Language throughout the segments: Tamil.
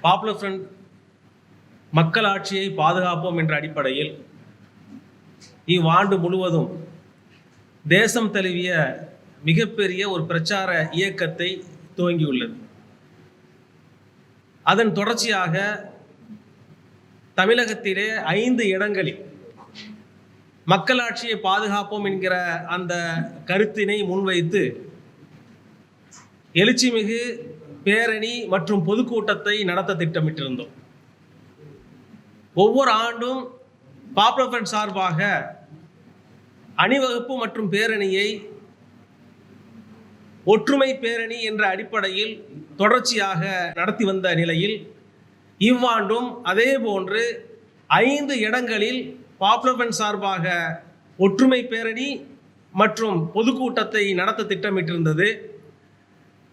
பாப்புலர் ஃப்ரண்ட் மக்கள் ஆட்சியை பாதுகாப்போம் என்ற அடிப்படையில் இவ்வாண்டு முழுவதும் தேசம் தழுவிய மிகப்பெரிய ஒரு பிரச்சார இயக்கத்தை துவங்கியுள்ளது. அதன் தொடர்ச்சியாக தமிழகத்திலே 5 இடங்களில் மக்களாட்சியை பாதுகாப்போம் என்கிற அந்த கருத்தினை முன்வைத்து எழுச்சிமிகு பேரணி மற்றும் பொதுக்கூட்டத்தை நடத்த திட்டமிட்டிருந்தோம். ஒவ்வொரு ஆண்டும் பாப்புலர் ஃப்ரண்ட் சார்பாக அணிவகுப்பு மற்றும் பேரணியை ஒற்றுமை பேரணி என்ற அடிப்படையில் தொடர்ச்சியாக நடத்தி வந்த நிலையில் இவ்வாண்டும் அதே போன்று 5 இடங்களில் பாப்புலர் ஃப்ரண்ட் சார்பாக ஒற்றுமை பேரணி மற்றும் பொதுக்கூட்டத்தை நடத்த திட்டமிட்டிருந்தது.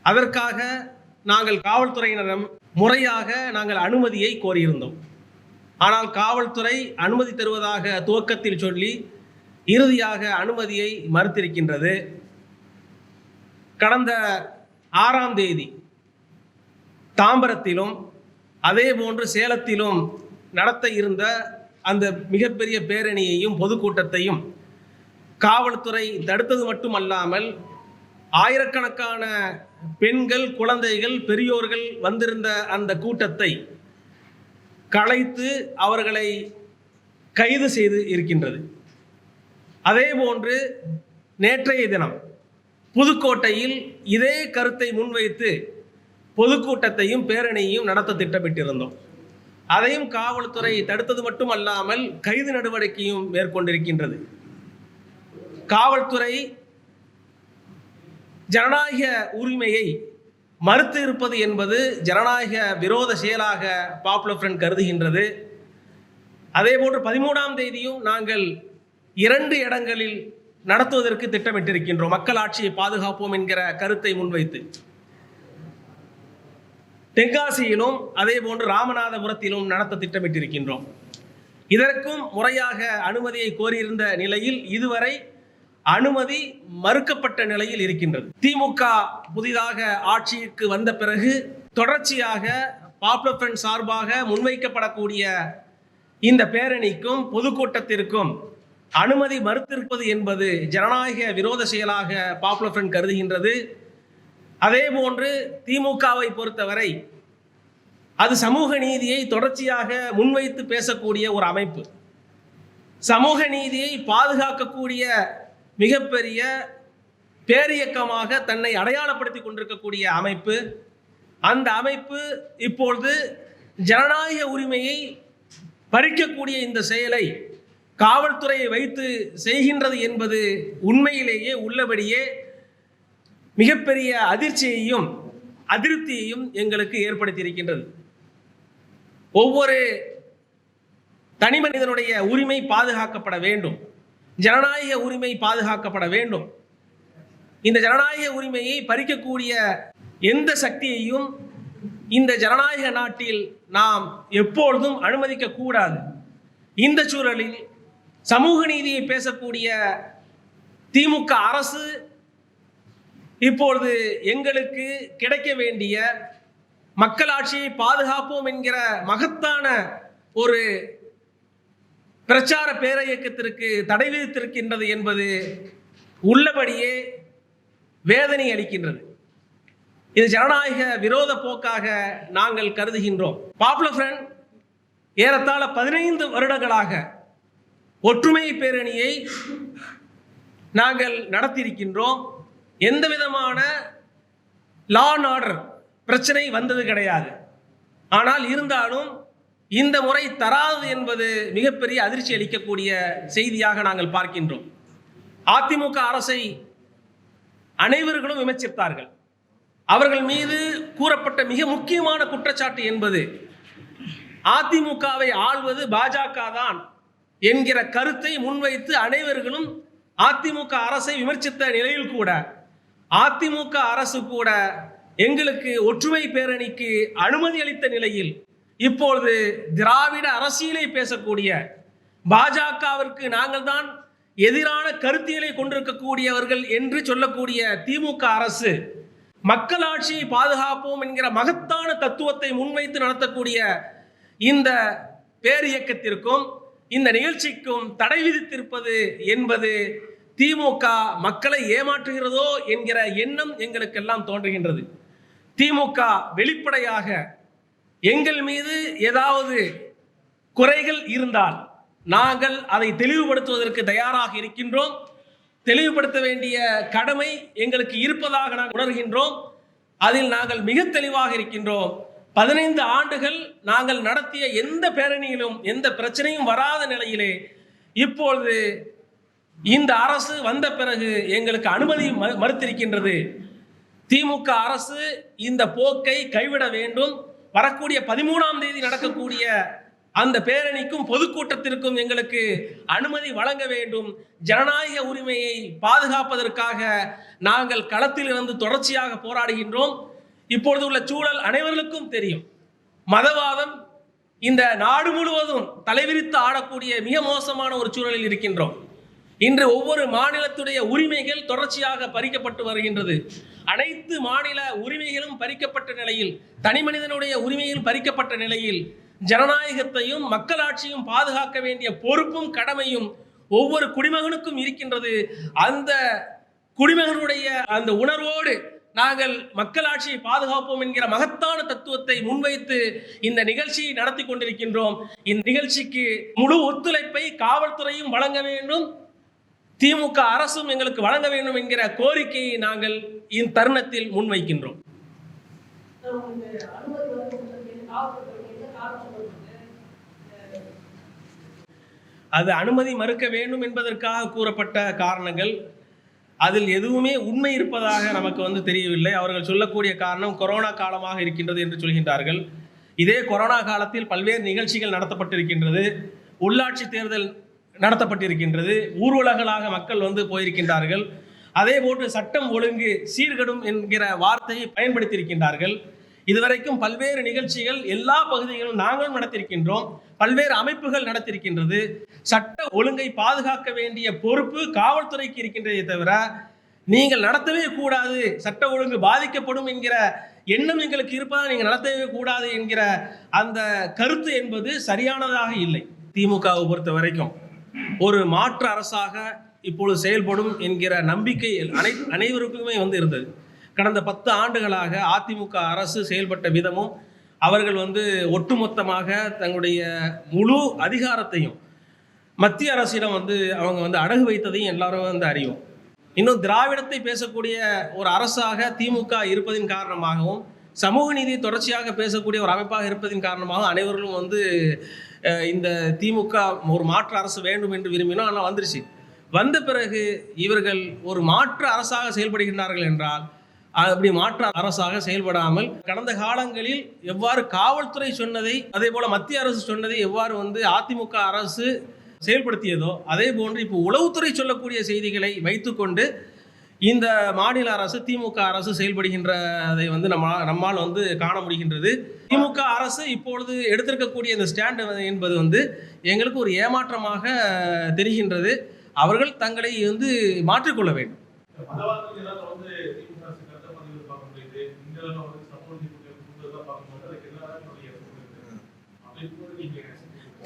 அதற்காக நாங்கள் காவல்துறையினரிடம் முறையாக நாங்கள் அனுமதியை கோரியிருந்தோம். ஆனால் காவல்துறை அனுமதி தருவதாக துவக்கத்தில் சொல்லி இறுதியாக அனுமதியை மறுத்திருக்கின்றது. கடந்த 6ஆம் தேதி தாம்பரத்திலும் அதே போன்று சேலத்திலும் நடத்த இருந்த அந்த மிகப்பெரிய பேரணியையும் பொதுக்கூட்டத்தையும் காவல்துறை தடுத்தது மட்டுமல்லாமல் ஆயிரக்கணக்கான பெண்கள், குழந்தைகள், பெரியோர்கள் வந்திருந்த அந்த கூட்டத்தை கலைத்து அவர்களை கைது செய்து இருக்கின்றது. அதே போன்று நேற்றைய தினம் புதுக்கோட்டையில் இதே கருத்தை முன்வைத்து பொதுக்கூட்டத்தையும் பேரணியையும் நடத்த திட்டமிட்டிருந்தோம். அதையும் காவல்துறை தடுத்தது மட்டுமல்லாமல் கைது நடவடிக்கையும் மேற்கொண்டிருக்கின்றது. காவல்துறை ஜனநாயக உரிமையை மறுத்து இருப்பது என்பது ஜனநாயக விரோத செயலாக பாப்புலர் ஃப்ரண்ட் கருதுகின்றது. அதே போன்று 13ஆம் தேதியும் நாங்கள் 2 இடங்களில் நடத்துவதற்கு திட்டமிட்டிருக்கின்றோம். மக்கள் ஆட்சியை பாதுகாப்போம் என்கிற கருத்தை முன்வைத்து தென்காசியிலும் அதே போன்று ராமநாதபுரத்திலும் நடத்த திட்டமிட்டிருக்கின்றோம். இதற்கும் முறையாக அனுமதியை கோரியிருந்த நிலையில் இதுவரை அனுமதி மறுக்கப்பட்ட நிலையில் இருக்கின்றது. திமுக புதிதாக ஆட்சிக்கு வந்த பிறகு தொடர்ச்சியாக பாப்புலர் ஃப்ரண்ட் சார்பாக முன்வைக்கப்படக்கூடிய இந்த பேரணிக்கும் பொதுக்கூட்டத்திற்கும் அனுமதி மறுத்திருப்பது என்பது ஜனநாயக விரோத செயலாக பாப்புலர் ஃப்ரண்ட் கருதுகின்றது. அதே போன்று திமுகவை பொறுத்தவரை அது சமூக நீதியை தொடர்ச்சியாக முன்வைத்து பேசக்கூடிய ஒரு அமைப்பு, சமூக நீதியை பாதுகாக்கக்கூடிய மிகப்பெரிய பேரியக்கமாக தன்னை அடையாளப்படுத்தி கொண்டிருக்கக்கூடிய அமைப்பு. அந்த அமைப்பு இப்பொழுது ஜனநாயக உரிமையை பறிக்கக்கூடிய இந்த செயலை காவல்துறையை வைத்து செய்கின்றது என்பது உண்மையிலேயே உள்ளபடியே மிகப்பெரிய அதிர்ச்சியையும் அதிருப்தியையும் எங்களுக்கு ஏற்படுத்தியிருக்கின்றது. ஒவ்வொரு தனி மனிதனுடைய உரிமை பாதுகாக்கப்பட வேண்டும், ஜனநாயக உரிமை பாதுகாக்கப்பட வேண்டும். இந்த ஜனநாயக உரிமையை பறிக்கக்கூடிய எந்த சக்தியையும் இந்த ஜனநாயக நாட்டில் நாம் எப்பொழுதும் அனுமதிக்க கூடாது. இந்த சூழலில் சமூக நீதியை பேசக்கூடிய திமுக அரசு இப்பொழுது எங்களுக்கு கிடைக்க வேண்டிய மக்களாட்சியை பாதுகாப்போம் என்கிற மகத்தான ஒரு பிரச்சார பேரியக்கத்திற்கு தடை விதித்திருக்கின்றது என்பது உள்ளபடியே வேதனை அளிக்கின்றது. இது ஜனநாயக விரோத போக்காக நாங்கள் கருதுகின்றோம். பாப்புலர் ஃப்ரண்ட் ஏறத்தாழ 15 வருடங்களாக ஒற்றுமை பேரணியை நாங்கள் நடத்தியிருக்கின்றோம். எந்த விதமான லா அண்ட் ஆர்டர் பிரச்சனை வந்தது கிடையாது. ஆனால் இருந்தாலும் இந்த முறை தராது என்பது மிகப்பெரிய அதிர்ச்சி அளிக்கக்கூடிய செய்தியாக நாங்கள் பார்க்கின்றோம். அதிமுக அரசை அனைவர்களும் விமர்சித்தார்கள். அவர்கள் மீது கூறப்பட்ட மிக முக்கியமான குற்றச்சாட்டு என்பது அதிமுகவை ஆள்வது பாஜக தான் என்கிற கருத்தை முன்வைத்து அனைவர்களும் அதிமுக அரசை விமர்சித்த நிலையில் கூட அதிமுக அரசு கூட எங்களுக்கு ஒற்றுமை பேரணிக்கு அனுமதி அளித்த நிலையில் இப்பொழுது திராவிட அரசியலை பேசக்கூடிய பாஜகவிற்கு நாங்கள் தான் எதிரான கருத்தியலை கொண்டிருக்கக்கூடியவர்கள் என்று சொல்லக்கூடிய திமுக அரசு மக்களாட்சியை பாதுகாப்போம் என்கிற மகத்தான தத்துவத்தை முன்வைத்து நடத்தக்கூடிய இந்த பேரியக்கத்திற்கும் இந்த நிகழ்ச்சிக்கும் தடை விதித்திருப்பது என்பது திமுக மக்களை ஏமாற்றுகிறதோ என்கிற எண்ணம் எங்களுக்கெல்லாம் தோன்றுகின்றது. திமுக வெளிப்படையாக எங்கள் மீது ஏதாவது குறைகள் இருந்தால் நாங்கள் அதை தெளிவுபடுத்துவதற்கு தயாராக இருக்கின்றோம். தெளிவுபடுத்த வேண்டிய கடமை எங்களுக்கு இருப்பதாக நாங்கள் உணர்கின்றோம். அதில் நாங்கள் மிக தெளிவாக இருக்கின்றோம். 15 ஆண்டுகள் நாங்கள் நடத்திய எந்த பேரணியிலும் எந்த பிரச்சனையும் வராத நிலையிலே இப்பொழுது இந்த அரசு வந்த பிறகு எங்களுக்கு அனுமதி மறுத்திருக்கின்றது. திமுக அரசு இந்த போக்கை கைவிட வேண்டும். வரக்கூடிய 13ஆம் தேதி நடக்கக்கூடிய அந்த பேரணிக்கும் பொதுக்கூட்டத்திற்கும் எங்களுக்கு அனுமதி வழங்க வேண்டும். ஜனநாயக உரிமையை பாதுகாப்பதற்காக நாங்கள் களத்தில் இருந்து தொடர்ச்சியாக போராடுகின்றோம். இப்பொழுது உள்ள சூழல் அனைவருக்கும் தெரியும். மதவாதம் இந்த நாடு முழுவதும் தலைவிரித்து ஆடக்கூடிய மிக மோசமான ஒரு சூழலில் இருக்கின்றோம். இன்று ஒவ்வொரு மாநிலத்துடைய உரிமைகள் தொடர்ச்சியாக பறிக்கப்பட்டு வருகின்றது. அனைத்து மாநில உரிமைகளும் பறிக்கப்பட்ட நிலையில், தனி மனிதனுடைய உரிமைகள் பறிக்கப்பட்ட நிலையில் ஜனநாயகத்தையும் மக்களாட்சியும் பாதுகாக்க வேண்டிய பொறுப்பும் கடமையும் ஒவ்வொரு குடிமகனுக்கும் இருக்கின்றது. அந்த குடிமகனுடைய அந்த உணர்வோடு நாங்கள் மக்களாட்சியை பாதுகாப்போம் என்கிற மகத்தான தத்துவத்தை முன்வைத்து இந்த நிகழ்ச்சியை நடத்தி கொண்டிருக்கின்றோம். இந்த நிகழ்ச்சிக்கு முழு ஒத்துழைப்பை காவல்துறையும் வழங்க வேண்டும், திமுக அரசும் எங்களுக்கு வழங்க வேண்டும் என்கிற கோரிக்கையை நாங்கள் இந்த தருணத்தில் முன்வைக்கின்றோம். அது அனுமதி மறுக்க வேண்டும் என்பதற்காக கூறப்பட்ட காரணங்கள், அதில் எதுவுமே உண்மை இருப்பதாக நமக்கு தெரியவில்லை. அவர்கள் சொல்லக்கூடிய காரணம் கொரோனா காலமாக இருக்கின்றது என்று சொல்கின்றார்கள். இதே கொரோனா காலத்தில் பல்வேறு நிகழ்ச்சிகள் நடத்தப்பட்டிருக்கின்றது, உள்ளாட்சி தேர்தல் நடத்தப்பட்டிருக்கின்றது, ஊர்வலங்களாக மக்கள் போயிருக்கின்றார்கள். அதே போன்று சட்டம் ஒழுங்கு சீர்கெடும் என்கிற வார்த்தையை பயன்படுத்தியிருக்கின்றார்கள். இதுவரைக்கும் பல்வேறு நிகழ்ச்சிகள் எல்லா பகுதிகளும் நாங்களும் நடத்தியிருக்கின்றோம், பல்வேறு அமைப்புகள் நடத்தியிருக்கின்றது. சட்ட ஒழுங்கை பாதுகாக்க வேண்டிய பொறுப்பு காவல்துறைக்கு இருக்கின்றதே தவிர நீங்கள் நடத்தவே கூடாது, சட்ட ஒழுங்கு பாதிக்கப்படும் என்கிற எண்ணம் எங்களுக்கு இருப்பதால் நீங்கள் நடத்தவே கூடாது என்கிற அந்த கருத்து என்பது சரியானதாக இல்லை. திமுகவை பொறுத்த வரைக்கும் ஒரு மாற்று அரசாக இப்பொழுது செயல்படும் என்கிற நம்பிக்கை அனைவருக்குமே இருந்தது. கடந்த 10 ஆண்டுகளாக அதிமுக அரசு செயல்பட்ட விதமும் அவர்கள் ஒட்டுமொத்தமாக தங்களுடைய முழு அதிகாரத்தையும் மத்திய அரசிடம் அவங்க அடகு வைத்ததையும் எல்லாரும் அறியும். இன்னும் திராவிடத்தை பேசக்கூடிய ஒரு அரசாக திமுக இருப்பதின் காரணமாகவும், சமூக நீதி தொடர்ச்சியாக பேசக்கூடிய ஒரு அமைப்பாக இருப்பதின் காரணமாக அனைவர்களும் இந்த திமுக ஒரு மாற்று அரசு வேண்டும் என்று விரும்பினோம். ஆனால் வந்துருச்சு. வந்த பிறகு இவர்கள் ஒரு மாற்று அரசாக செயல்படுகின்றார்கள் என்றால் அப்படி மாற்று அரசாக செயல்படாமல் கடந்த காலங்களில் எவ்வாறு காவல்துறை சொன்னதை, அதே போல மத்திய அரசு சொன்னதை எவ்வாறு அதிமுக அரசு செயல்படுத்தியதோ அதே போன்று இப்போ உளவுத்துறை சொல்லக்கூடிய செய்திகளை வைத்துக்கொண்டு இந்த மாநில அரசு திமுக அரசு செயல்படுகின்றதை நம்மால் காண முடிகின்றது. திமுக அரசு இப்பொழுது எடுத்திருக்கக்கூடிய இந்த ஸ்டாண்ட் என்பது எங்களுக்கு ஒரு ஏமாற்றமாக தெரிகின்றது. அவர்கள் தங்களை மாற்றிக்கொள்ள வேண்டும்.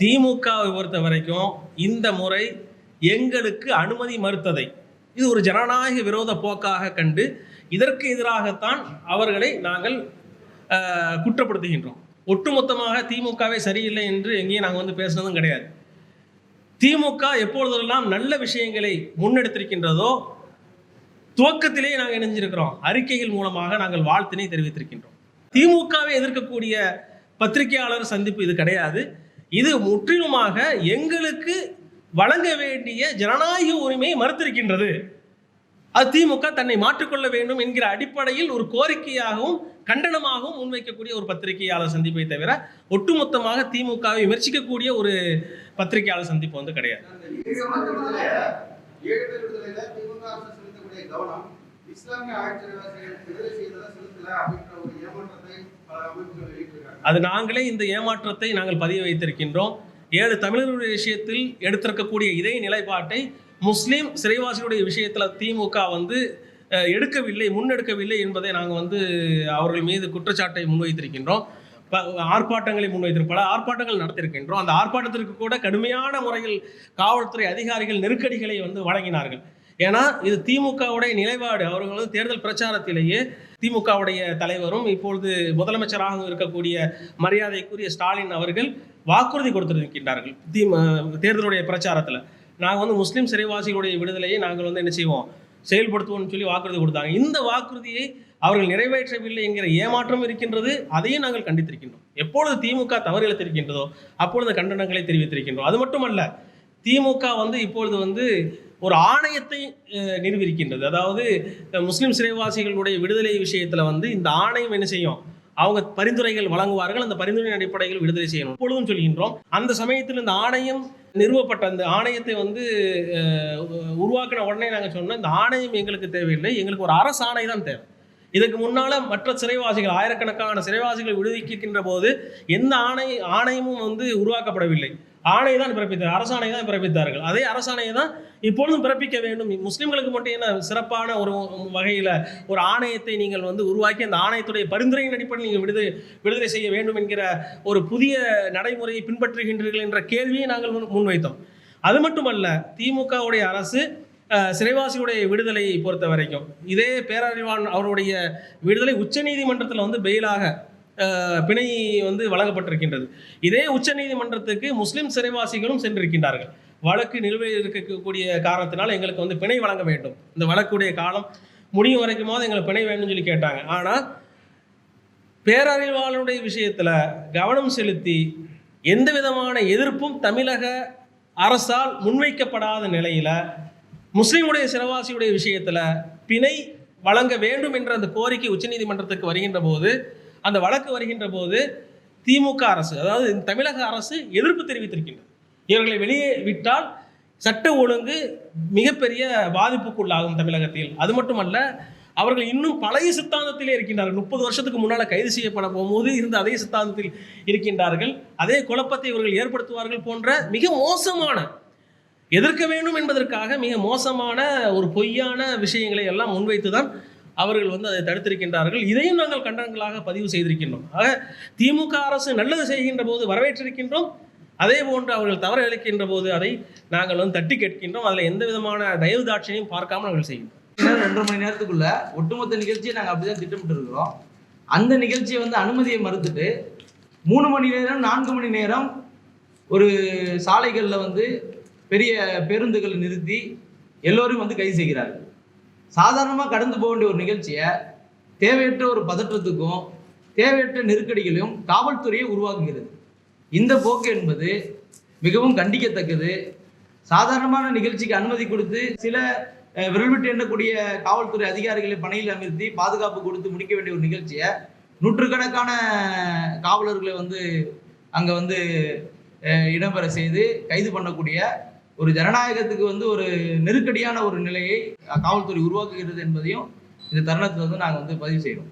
திமுகவை பொறுத்த வரைக்கும் இந்த முறை எங்களுக்கு அனுமதி மறுத்ததை இது ஒரு ஜனநாயக விரோத போக்காக கண்டு இதற்கு எதிராகத்தான் அவர்களை நாங்கள் குற்றப்படுத்துகின்றோம். ஒட்டுமொத்தமாக திமுகவே சரியில்லை என்று எங்கேயும் நாங்கள் பேசுனதும் கிடையாது. திமுக எப்பொழுதெல்லாம் நல்ல விஷயங்களை முன்னெடுத்திருக்கின்றதோ துவக்கத்திலே நாங்கள் இணைஞ்சிருக்கிறோம். அறிக்கைகள் மூலமாக நாங்கள் வாழ்த்தினை தெரிவித்திருக்கின்றோம். திமுகவை எதிர்க்கக்கூடிய பத்திரிகையாளர் சந்திப்பு இது கிடையாது. இது முற்றிலுமாக எங்களுக்கு வழங்க வேண்டிய ஜனநாயக உரிமையை மறுத்திருக்கின்றது. அது திமுக தன்னை மாற்றிக்கொள்ள வேண்டும் என்கிற அடிப்படையில் ஒரு கோரிக்கையாகவும் கண்டனமாகவும் முன்வைக்கக்கூடிய ஒரு பத்திரிகையாளர் சந்திப்பை தவிர ஒட்டுமொத்தமாக திமுகவை விமர்சிக்கக்கூடிய ஒரு பத்திரிகையாளர் சந்திப்பு கிடையாது. அது நாங்களே இந்த ஏமாற்றத்தை நாங்கள் பதிவு வைத்திருக்கின்றோம். 7 தமிழர்களுடைய விஷயத்தில் எடுத்திருக்கக்கூடிய இதே நிலைப்பாட்டை முஸ்லீம் சிறைவாசிகளுடைய விஷயத்தில் திமுக எடுக்கவில்லை, முன்னெடுக்கவில்லை என்பதை நாங்கள் அவர்கள் மீது குற்றச்சாட்டை முன்வைத்திருக்கின்றோம். ஆர்ப்பாட்டங்களை பல ஆர்ப்பாட்டங்கள் நடத்தியிருக்கின்றோம். அந்த ஆர்ப்பாட்டத்திற்கு கூட கடுமையான முறையில் காவல்துறை அதிகாரிகள் நெருக்கடிகளை வழங்கினார்கள். ஏன்னா இது திமுகவுடைய நிலைப்பாடு. அவர்கள் தேர்தல் பிரச்சாரத்திலேயே திமுகவுடைய தலைவரும் இப்பொழுது முதலமைச்சராக இருக்கக்கூடிய மரியாதைக்குரிய ஸ்டாலின் அவர்கள் வாக்குறுதி கொடுத்திருக்கின்றார்கள். தேர்தலுடைய பிரச்சாரத்தில் நாங்கள் முஸ்லீம் சிறைவாசிகளுடைய விடுதலையை நாங்கள் என்ன செய்வோம், செயல்படுத்துவோம்னு சொல்லி வாக்குறுதி கொடுத்தாங்க. இந்த வாக்குறுதியை அவர்கள் நிறைவேற்றவில்லை என்கிற ஏமாற்றம் இருக்கின்றது. அதையும் நாங்கள் கண்டித்திருக்கின்றோம். எப்பொழுது திமுக தவறு இழைத்திருக்கின்றதோ அப்பொழுது கண்டனங்களை தெரிவித்திருக்கின்றோம். அது மட்டுமல்ல, திமுக இப்பொழுது ஒரு ஆணையத்தை நிறுவியிருக்கின்றது. அதாவது முஸ்லிம் சிறைவாசிகளுடைய விடுதலை விஷயத்தில் இந்த ஆணையம் என்ன செய்யும், அவங்க பரிந்துரைகள் வழங்குவார்கள். அந்த பரிந்துரையின் அடிப்படையில் விடுதலை செய்யணும் எப்பொழுதும் சொல்கின்றோம். அந்த சமயத்தில் இந்த ஆணையம் நிறுவப்பட்ட அந்த ஆணையத்தை உருவாக்கின உடனே நாங்கள் சொன்னோம், இந்த ஆணையம் எங்களுக்கு தேவையில்லை, எங்களுக்கு ஒரு அரசாணை தான் தேவை. இதுக்கு முன்னால் மற்ற சிறைவாசிகள், ஆயிரக்கணக்கான சிறைவாசிகள் விடுவிக்கின்ற போது எந்த ஆணையமும் உருவாக்கப்படவில்லை. ஆணை தான் பிறப்பித்தார், அரசாணை தான் பிறப்பித்தார்கள். அதே அரசாணையை தான் இப்பொழுதும் பிறப்பிக்க வேண்டும். முஸ்லிம்களுக்கு மட்டும் என்ன சிறப்பான ஒரு வகையில் ஒரு ஆணையத்தை நீங்கள் உருவாக்கி அந்த ஆணையத்துடைய பரிந்துரையின் அடிப்படையில் நீங்கள் விடுதலை செய்ய வேண்டும் என்கிற ஒரு புதிய நடைமுறையை பின்பற்றுகின்றீர்கள் என்ற கேள்வியை நாங்கள் முன்வைத்தோம். அது மட்டுமல்ல, திமுகவுடைய அரசு சிறைவாசியுடைய விடுதலையை பொறுத்த வரைக்கும் இதே பேரறிவாளன் அவருடைய விடுதலை உச்சநீதிமன்றத்தில் பெயிலாக பிணை வழங்கப்பட்டிருக்கின்றது. இதே உச்சநீதிமன்றத்துக்கு முஸ்லிம் சிறைவாசிகளும் சென்றிருக்கின்றார்கள். வழக்கு நிலுவையில் இருக்கக்கூடிய காரணத்தினால் எங்களுக்கு பிணை வழங்க வேண்டும், இந்த வழக்குடைய காலம் முடியும் வரைக்குமாவது எங்களுக்கு பிணை வேணும்னு சொல்லி கேட்டாங்க. ஆனால் பேரறிவாளனுடைய விஷயத்தில் கவனம் செலுத்தி எந்த விதமான எதிர்ப்பும் தமிழக அரசால் முன்வைக்கப்படாத நிலையில் முஸ்லீமுடைய சிறைவாசியுடைய விஷயத்தில் பிணை வழங்க வேண்டும் என்ற அந்த கோரிக்கை உச்சநீதிமன்றத்துக்கு வருகின்ற போது, அந்த வழக்கு வருகின்ற போது திமுக அரசு, அதாவது தமிழக அரசு எதிர்ப்பு தெரிவித்திருக்கின்றது. இவர்களை வெளியே விட்டால் சட்ட ஒழுங்கு மிகப்பெரிய பாதிப்புக்குள்ளாகும் தமிழகத்தில். அது மட்டுமல்ல, அவர்கள் இன்னும் பழைய சித்தாந்தத்திலே இருக்கின்றார்கள். 30 வருஷத்துக்கு முன்னால் கைது செய்யப்பட போகும்போது இருந்த அதே சித்தாந்தத்தில் இருக்கின்றார்கள். அதே குழப்பத்தை இவர்கள் ஏற்படுத்துவார்கள் போன்ற மிக மோசமான, எதிர்க்க வேண்டும் என்பதற்காக மிக மோசமான ஒரு பொய்யான விஷயங்களை எல்லாம் முன்வைத்து தான் அவர்கள் அதை தடுத்திருக்கின்றார்கள். இதையும் நாங்கள் கண்டனங்களாக பதிவு செய்திருக்கின்றோம். ஆக திமுக அரசு நல்லது செய்கின்ற போது வரவேற்றிருக்கின்றோம். அதே போன்று அவர்கள் தவறு இழைக்கின்ற போது அதை நாங்கள் தட்டி கேட்கின்றோம். அதில் எந்த விதமான தயவு தாட்சியையும் பார்க்காமல் நாங்கள் செய்கின்றோம். 2.5 மணி நேரத்துக்குள்ள ஒட்டுமொத்த நிகழ்ச்சியை நாங்கள் அப்படிதான் திட்டமிட்டு இருக்கிறோம். அந்த நிகழ்ச்சியை அனுமதியை மறுத்துட்டு 3 மணி நேரம் 4 மணி நேரம் ஒரு சாலைகளில் பெரிய பேருந்துகளை நிறுத்தி எல்லோரும் கைது செய்கிறார்கள். சாதாரணமாக கடந்து போக வேண்டிய ஒரு நிகழ்ச்சியை தேவையற்ற ஒரு பதற்றத்துக்கும் தேவையற்ற நெருக்கடிகளையும் காவல்துறையை உருவாக்குகிறது. இந்த போக்கு என்பது மிகவும் கண்டிக்கத்தக்கது. சாதாரணமான நிகழ்ச்சிக்கு அனுமதி கொடுத்து சில விரல்விட்டு எண்ணக்கூடிய காவல்துறை அதிகாரிகளை பணியில் அமர்த்தி பாதுகாப்பு கொடுத்து முடிக்க வேண்டிய ஒரு நிகழ்ச்சியை நூற்றுக்கணக்கான காவலர்களை அங்கே இடம்பெற செய்து கைது பண்ணக்கூடிய ஒரு ஜனநாயகத்துக்கு ஒரு நெருக்கடியான ஒரு நிலையை காவல்துறை உருவாக்குகிறது என்பதையும் இந்த தருணத்தில் நாங்கள் பதிவு செய்கிறோம்.